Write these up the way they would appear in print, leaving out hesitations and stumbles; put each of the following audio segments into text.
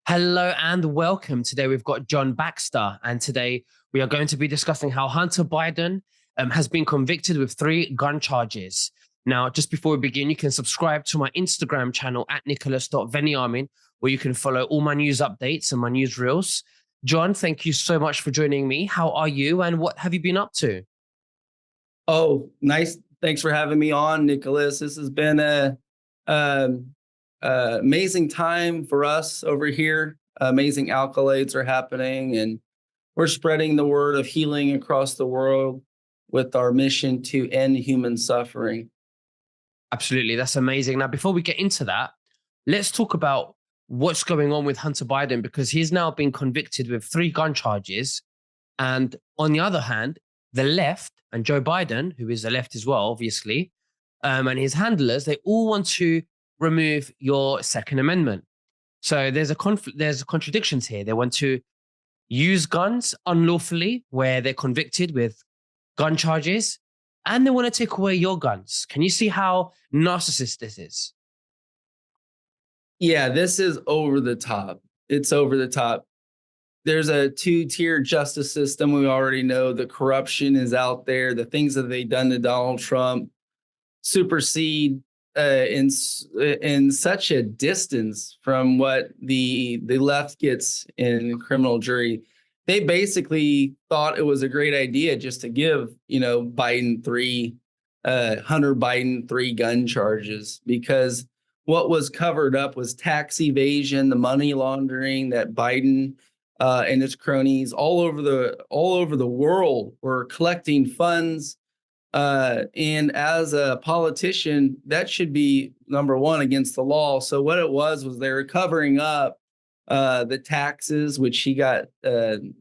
Hello and welcome. Today we've got John Baxter, and today we are going to be discussing how Hunter Biden has been convicted with 3 gun charges. Now, just before we begin, you can subscribe to my Instagram channel at nicholas.veniamin, where you can follow all my news updates and my news reels. John, thank you so much for joining me. How are you and what have you been up to? Oh, nice. Thanks for having me on, Nicholas. This has been um, amazing time for us over here. Amazing accolades are happening, and we're spreading the word of healing across the world with our mission to end human suffering. Absolutely. That's amazing. Now, before we get into that, let's talk about what's going on with Hunter Biden because he's now been convicted with 3 gun charges. And on the other hand, the left and Joe Biden, who is the left as well, obviously, and his handlers, they all want to remove your Second Amendment. So there's a conflict, there's contradictions here. They want to use guns unlawfully where they're convicted with gun charges, and they want to take away your guns. Can you see how narcissist this is? Yeah, this is over the top. It's over the top. There's a two-tier justice system. We already know the corruption is out there. The things that they've done to Donald Trump supersede in such a distance from what the left gets in criminal jury. They basically thought it was a great idea just to give Biden three Hunter Biden 3 gun charges, because what was covered up was tax evasion, the money laundering that Biden and his cronies all over the world were collecting funds, and as a politician, that should be number one against the law. So what it was they were covering up the taxes, which he got to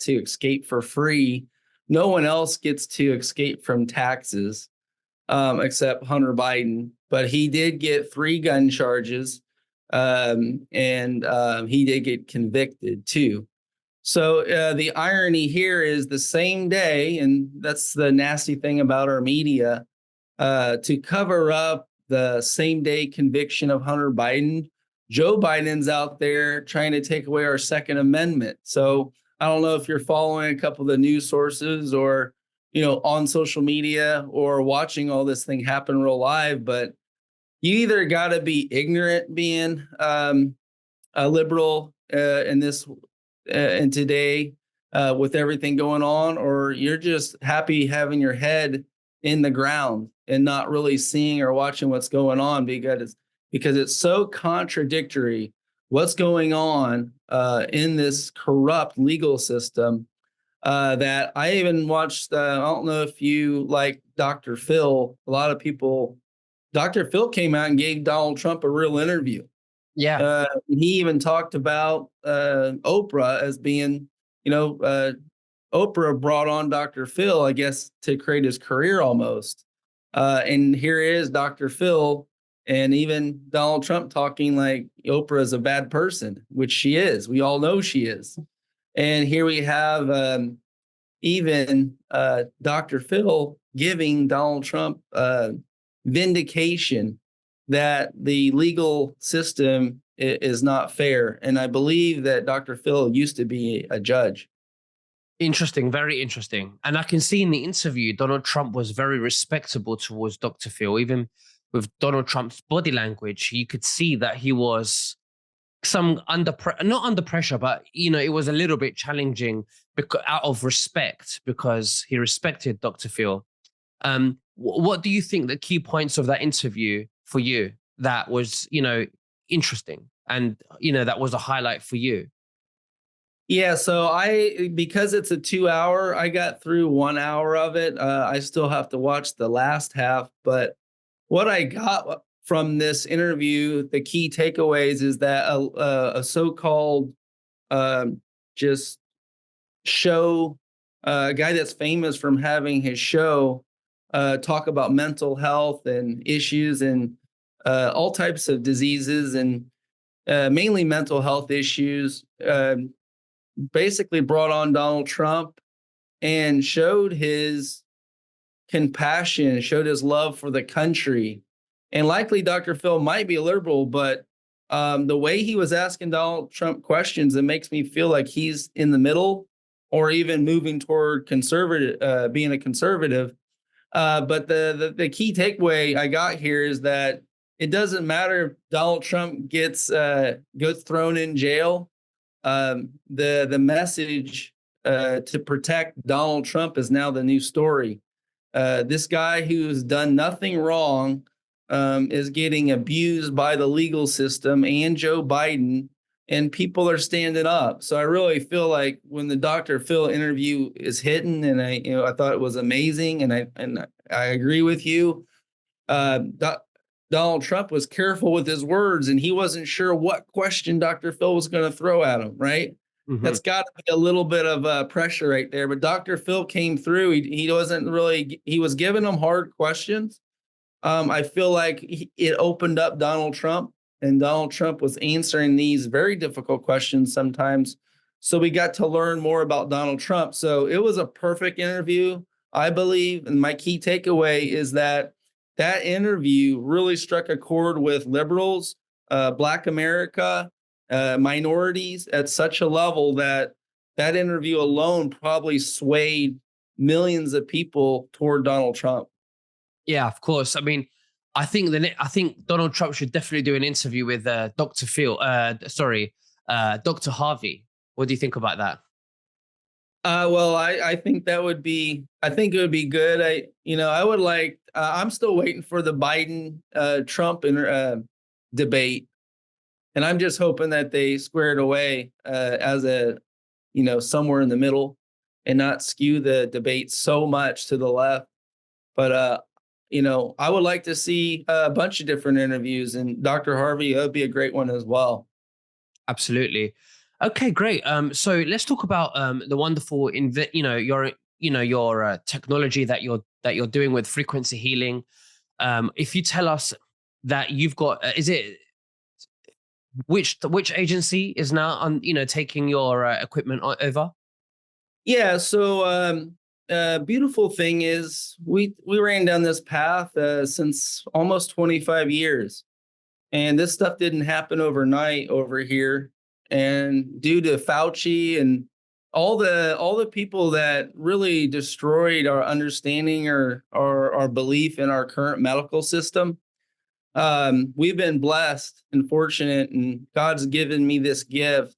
escape for free. No one else gets to escape from taxes except Hunter Biden. But he did get 3 gun charges, and he did get convicted too. So the irony here is the same day, and that's the nasty thing about our media, to cover up the same day conviction of Hunter Biden, Joe Biden's out there trying to take away our Second Amendment. So I don't know if you're following a couple of the news sources or, on social media or watching all this thing happen real live, but you either got to be ignorant being a liberal in this and today with everything going on, or you're just happy having your head in the ground and not really seeing or watching what's going on, because it's so contradictory what's going on in this corrupt legal system, that I even watched. I don't know if you like Dr. Phil. A lot of people. Dr. Phil came out and gave Donald Trump a real interview. Yeah. He even talked about Oprah as being, Oprah brought on Dr. Phil, I guess, to create his career almost. And here is Dr. Phil and even Donald Trump talking like Oprah is a bad person, which she is. We all know she is. And here we have even Dr. Phil giving Donald Trump vindication that the legal system is not fair. And I believe that Dr. Phil used to be a judge. Interesting, very interesting. And I can see in the interview, Donald Trump was very respectable towards Dr. Phil. Even with Donald Trump's body language, you could see that he was not under pressure, but it was a little bit challenging because out of respect, because he respected Dr. Phil. What do you think the key points of that interview for you that was, interesting and, that was a highlight for you? Yeah, so because it's a 2 hour, I got through 1 hour of it. I still have to watch the last half, but what I got from this interview, the key takeaways is that a so-called just show, a guy that's famous from having his show talk about mental health and issues and all types of diseases and mainly mental health issues, basically brought on Donald Trump and showed his compassion, showed his love for the country. And likely Dr. Phil might be a liberal, but The way he was asking Donald Trump questions, it makes me feel like he's in the middle or even moving toward conservative, being a conservative. But the key takeaway I got here is that it doesn't matter if Donald Trump gets thrown in jail. The message to protect Donald Trump is now the new story. This guy who's done nothing wrong is getting abused by the legal system and Joe Biden, and people are standing up. So I really feel like when the Dr. Phil interview is hitting, and I thought it was amazing, and I agree with you. Donald Trump was careful with his words, and he wasn't sure what question Dr. Phil was going to throw at him. Right. Mhm. That's got to be a little bit of pressure right there. But Dr. Phil came through. He wasn't really. He was giving them hard questions. I feel like it opened up Donald Trump, and Donald Trump was answering these very difficult questions sometimes. So we got to learn more about Donald Trump. So it was a perfect interview, I believe. And my key takeaway is that that interview really struck a chord with liberals, Black America, minorities at such a level that that interview alone probably swayed millions of people toward Donald Trump. Yeah, of course. I mean, I think Donald Trump should definitely do an interview with Dr. Phil. Dr. Harvey. What do you think about that? Well, I think that would be, I think it would be good. I would like, I'm still waiting for the Biden Trump debate. And I'm just hoping that they square it away as somewhere in the middle and not skew the debate so much to the left. But, I would like to see a bunch of different interviews, and Dr. Harvey, that would be a great one as well. Absolutely. Okay, great. So let's talk about the wonderful, your technology that you're doing with frequency healing. If you tell us that you've got, is it which agency is now on taking your equipment over? Yeah. So, beautiful thing is we ran down this path since almost 25 years, and this stuff didn't happen overnight over here. And due to Fauci and all the people that really destroyed our understanding or our belief in our current medical system, we've been blessed and fortunate, and God's given me this gift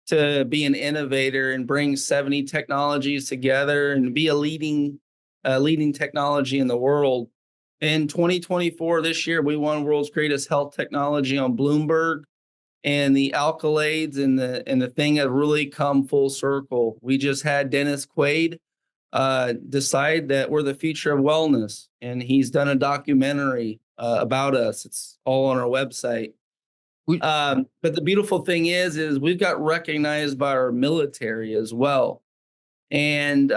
to be an innovator and bring 70 technologies together and be a leading technology in the world. In 2024, this year, we won World's Greatest Health Technology on Bloomberg, and the accolades and the thing have really come full circle. We just had Dennis Quaid decide that we're the future of wellness, and he's done a documentary about us. It's all on our website. We, But the beautiful thing is we've got recognized by our military as well. And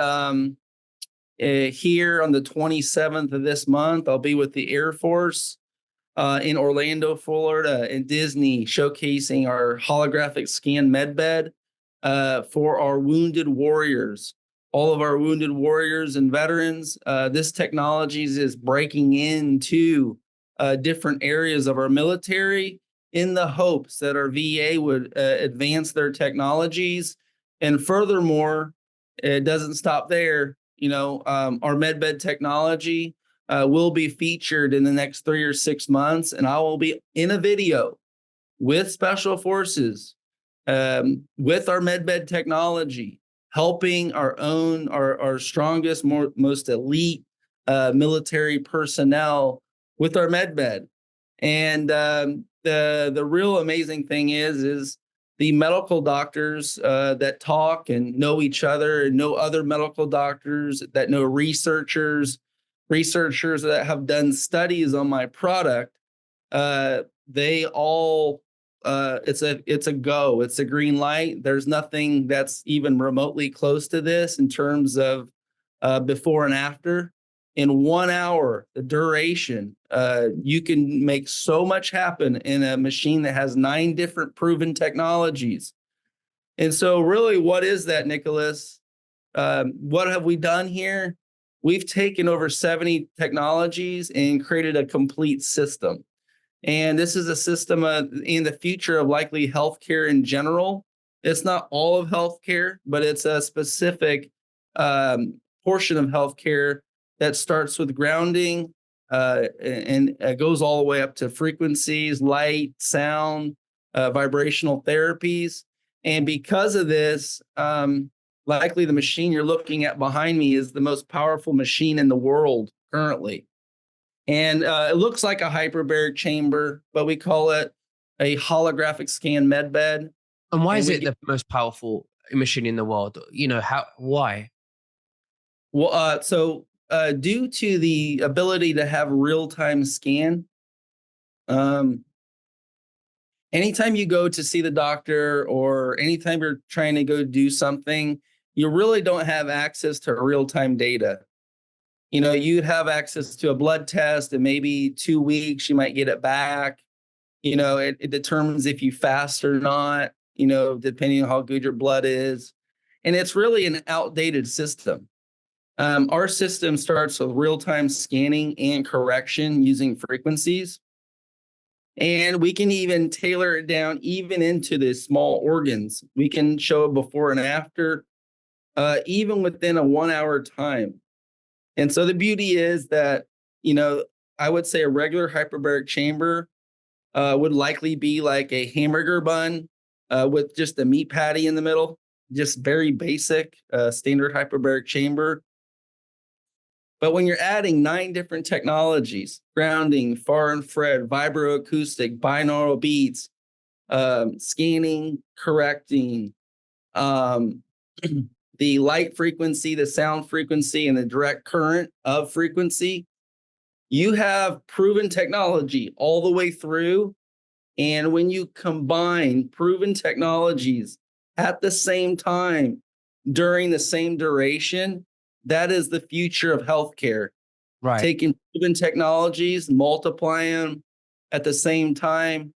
here on the 27th of this month, I'll be with the Air Force in Orlando, Florida, and Disney, showcasing our holographic scan medbed for our wounded warriors. All of our wounded warriors and veterans. This technology is breaking into different areas of our military in the hopes that our VA would advance their technologies. And furthermore, it doesn't stop there. Our medbed technology will be featured in the next 3 or 6 months, and I will be in a video with Special Forces, with our medbed technology, helping our strongest, most elite military personnel with our medbed. And the real amazing thing is the medical doctors that talk and know each other and know other medical doctors that know researchers that have done studies on my product. They all it's a go. It's a green light. There's nothing that's even remotely close to this in terms of before and after. In 1 hour, the duration, you can make so much happen in a machine that has 9 different proven technologies. And so really, what is that, Nicholas? What have we done here? We've taken over 70 technologies and created a complete system. And this is a system in the future of likely healthcare in general. It's not all of healthcare, but it's a specific portion of healthcare that starts with grounding and goes all the way up to frequencies, light, sound, vibrational therapies. And because of this, likely the machine you're looking at behind me is the most powerful machine in the world currently. And it looks like a hyperbaric chamber, but we call it a holographic scan medbed. And why And is we it the most powerful machine in the world? You know, why? due to the ability to have real-time scan, um, anytime you go to see the doctor or anytime you're trying to go do something, you really don't have access to real-time data. You know, you'd have access to a blood test, and maybe 2 weeks you might get it back. You know, it determines if you fast or not, you know, depending on how good your blood is. And it's really an outdated system. Our system starts with real-time scanning and correction using frequencies. And we can even tailor it down even into the small organs. We can show a before and after, even within a 1 hour time. And so the beauty is that, you know, I would say a regular hyperbaric chamber would likely be like a hamburger bun with just a meat patty in the middle, just very basic standard hyperbaric chamber. But when you're adding 9 different technologies, grounding, far infrared, vibroacoustic, binaural beats, scanning, correcting, um, the light frequency, the sound frequency, and the direct current of frequency, you have proven technology all the way through. And when you combine proven technologies at the same time during the same duration, that is the future of healthcare. Right, Taking proven technologies, multiply them at the same time,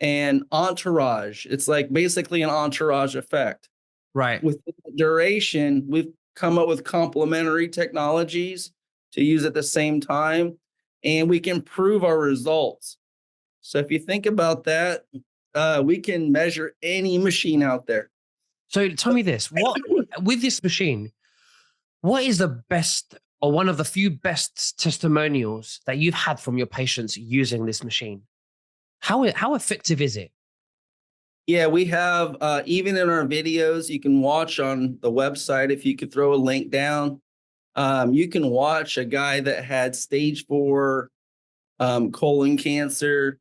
and entourage. It's like basically an entourage effect. right. With the duration, we've come up with complementary technologies to use at the same time, and we can prove our results. So if you think about that, we can measure any machine out there. So tell me this: what with this machine? What is the best or one of the few best testimonials that you've had from your patients using this machine? How effective is it? Yeah, we have even in our videos you can watch on the website. If you could throw a link down, you can watch a guy that had stage 4 colon cancer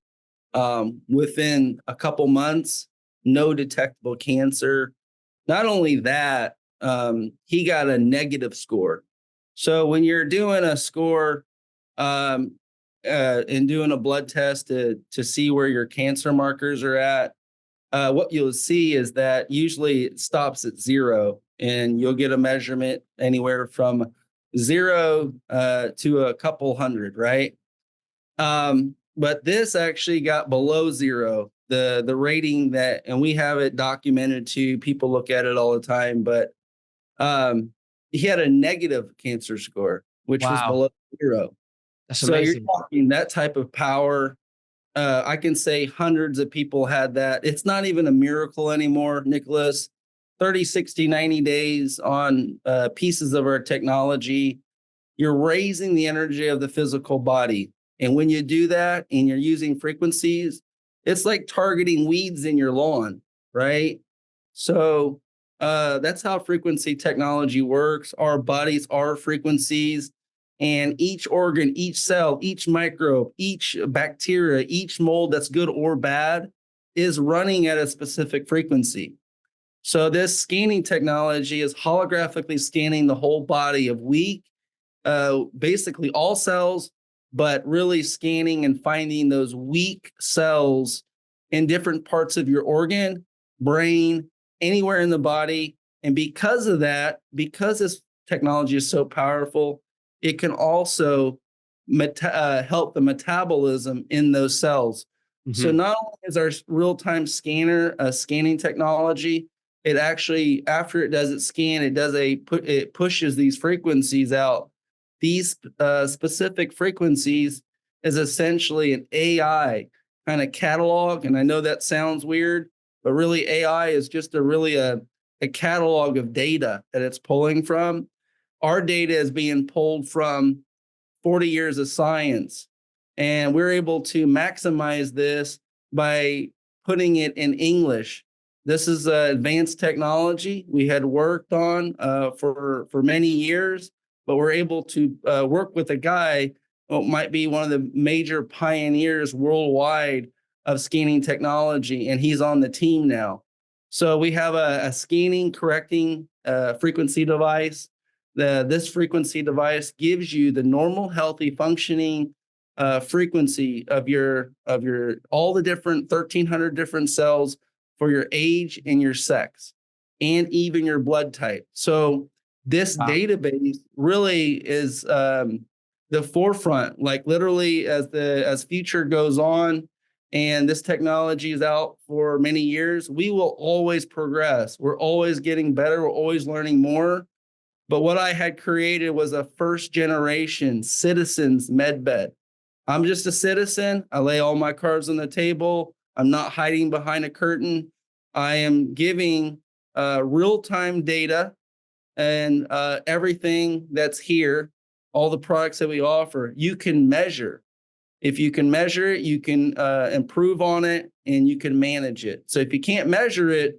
within a couple months, no detectable cancer. Not only that, he got a negative score. So when you're doing a score um, and doing a blood test to see where your cancer markers are at, what you'll see is that usually it stops at 0, and you'll get a measurement anywhere from 0 to a couple hundred, right? But this actually got below 0. The rating that, and we have it documented too. People look at it all the time, but um, he had a negative cancer score, which was Wow, below 0. that's So you're amazing. talking that type of power. I can say hundreds of people had that. It's not even a miracle anymore, Nicholas. 30, 60, 90 days on pieces of our technology. You're raising the energy of the physical body. And when you do that and you're using frequencies, it's like targeting weeds in your lawn, right? So that's how frequency technology works. Our bodies are frequencies, and each organ, each cell, each microbe, each bacteria, each mold that's good or bad is running at a specific frequency. So this scanning technology is holographically scanning the whole body of weak, basically all cells, but really scanning and finding those weak cells in different parts of your organ, brain, anywhere in the body. And because of that, because this technology is so powerful, it can also help the metabolism in those cells. So Mhm. not only is our real-time scanner a scanning technology, it actually, after it does its scan, it pushes these frequencies out. These specific frequencies is essentially an AI kind of catalog. And I know that sounds weird, but really AI is just a catalog of data that it's pulling from. Our data is being pulled from 40 years of science. And we're able to maximize this by putting it in English. This is advanced technology we had worked on for many years, but we're able to work with a guy who might be one of the major pioneers worldwide of scanning technology, and he's on the team now. So we have a scanning correcting frequency device. This frequency device gives you the normal, healthy, functioning frequency of your all the different 1,300 different cells for your age and your sex, and even your blood type. So this database really is the forefront. Like literally, as future goes on, and this technology is out for many years, we will always progress. We're always getting better. We're always learning more. But what I had created was a first generation citizens medbed. I'm just a citizen. I lay all my cards on the table. I'm not hiding behind a curtain. I am giving real-time data and everything that's here, all the products that we offer, you can measure. If you can measure it, you can improve on it, and you can manage it. So if you can't measure it,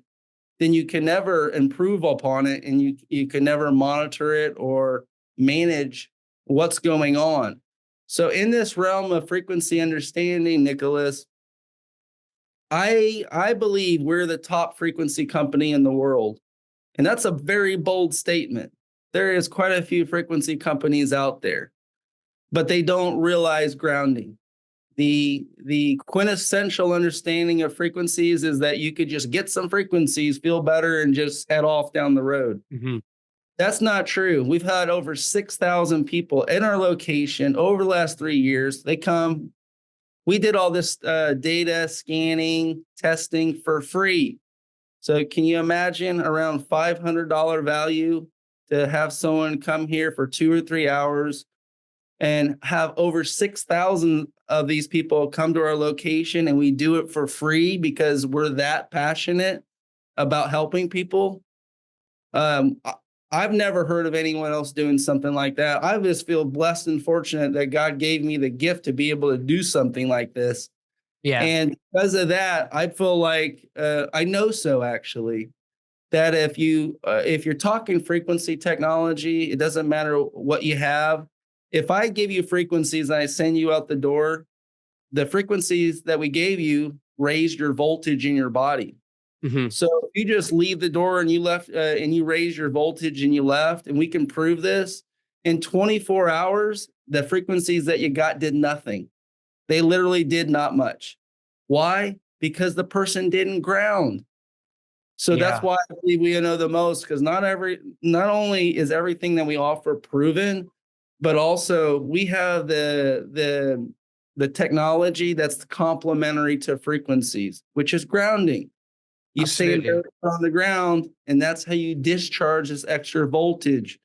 then you can never improve upon it, and you can never monitor it or manage what's going on. So in this realm of frequency understanding, Nicholas, I believe we're the top frequency company in the world. And that's a very bold statement. There is quite a few frequency companies out there, but they don't realize grounding. The quintessential understanding of frequencies is that you could just get some frequencies, feel better, and just head off down the road. Mm-hmm. That's not true. We've had over 6,000 people in our location over the last 3 years. They come. We did all this data scanning, testing for free. So can you imagine around $500 value to have someone come here for 2 or 3 hours and have over 6,000 of these people come to our location, and we do it for free because we're that passionate about helping people? I've never heard of anyone else doing something like that. I just feel blessed and fortunate that God gave me the gift to be able to do something like this. Yeah. And because of that, I feel like I know so actually that if you're talking frequency technology, it doesn't matter what you have. If I give you frequencies and I send you out the door, the frequencies that we gave you raised your voltage in your body. Mm-hmm. So if you just leave the door and you left and you raise your voltage and you left, and we can prove this in 24 hours, the frequencies that you got did nothing. They literally did not much. Why? Because the person didn't ground. So that's Yeah. why I believe we know the most, because not only is everything that we offer proven, but also we have the technology that's complementary to frequencies, which is grounding. You stand Absolutely. on the ground, and that's how you discharge this extra voltage.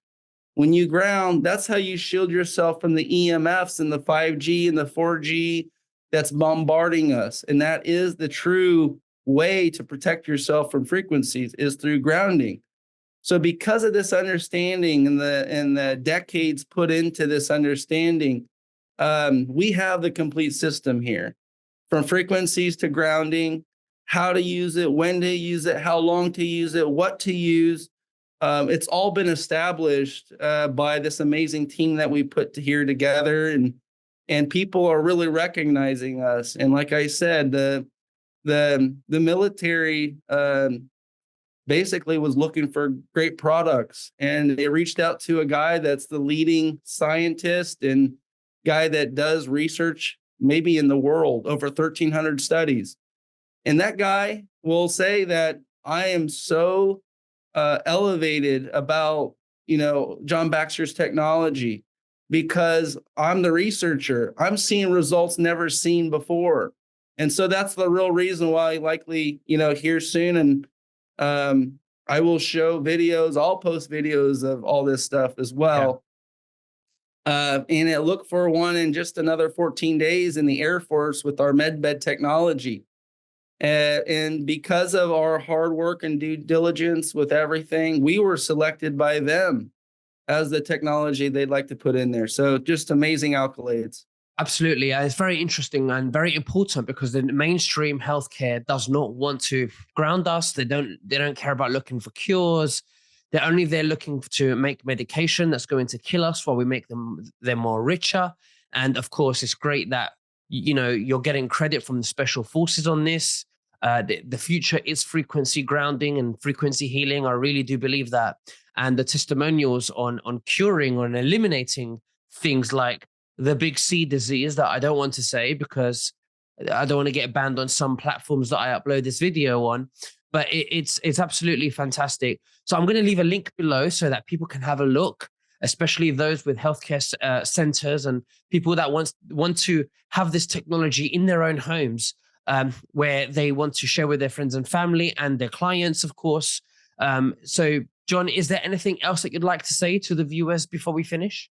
When you ground, that's how you shield yourself from the EMFs and the 5G and the 4G that's bombarding us. And that is the true way to protect yourself from frequencies, is through grounding. So because of this understanding and the decades put into this understanding, we have the complete system here, from frequencies to grounding, how to use it, when to use it, how long to use it, what to use. It's all been established by this amazing team that we put here together, and people are really recognizing us. And like I said, the military basically was looking for great products, and they reached out to a guy that's the leading scientist and guy that does research maybe in the world, over 1,300 studies. And that guy will say that I am so elevated about, John Baxter's technology, because I'm the researcher. I'm seeing results never seen before. And so that's the real reason why likely, here soon. And I will show videos. I'll post videos of all this stuff as Yeah. well. And it looked for one in just another 14 days in the Air Force with our medbed technology. And because of our hard work and due diligence with everything, we were selected by them as the technology they'd like to put in there. So just amazing accolades. Absolutely. It's very interesting and very important because the mainstream healthcare does not want to ground us. They don't care about looking for cures. They're only there looking to make medication that's going to kill us while we make them more richer. And of course, it's great that you're getting credit from the special forces on this. The future is frequency grounding and frequency healing. I really do believe that. And the testimonials on curing or eliminating things like the big C disease that I don't want to say because I don't want to get banned on some platforms that I upload this video on. But it's absolutely fantastic. So I'm going to leave a link below so that people can have a look, especially those with healthcare centers and people that want to have this technology in their own homes, where they want to share with their friends and family and their clients, of course. So, John, is there anything else that you'd like to say to the viewers before we finish?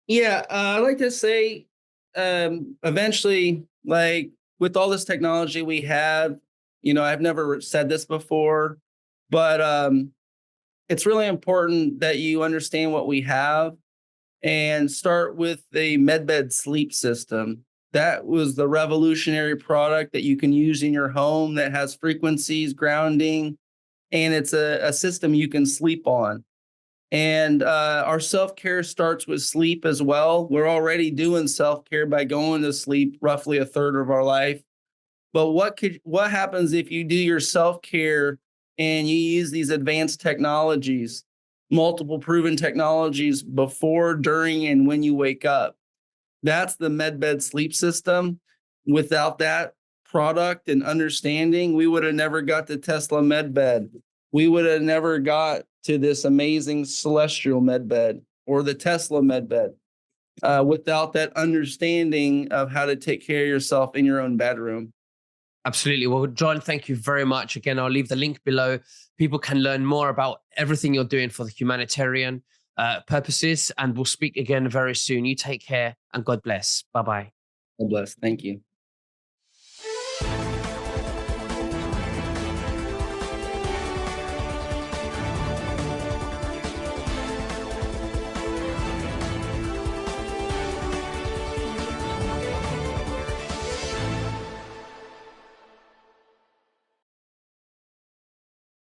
Yeah, I like to say, eventually, like with all this technology we have, I've never said this before, but it's really important that you understand what we have and start with the MedBed sleep system. That was the revolutionary product that you can use in your home that has frequencies, grounding, and it's a system you can sleep on. And our self care starts with sleep as well. We're already doing self care by going to sleep roughly a third of our life. But what happens if you do your self care and you use these advanced technologies, multiple proven technologies before, during, and when you wake up? That's the MedBed sleep system. Without that product and understanding, we would have never got the Tesla MedBed. We would have never got to this amazing celestial MedBed or the Tesla MedBed without that understanding of how to take care of yourself in your own bedroom. Absolutely. Well, John, thank you very much. Again, I'll leave the link below. People can learn more about everything you're doing for the humanitarian purposes. And we'll speak again very soon. You take care and God bless. Bye bye. God bless. Thank you.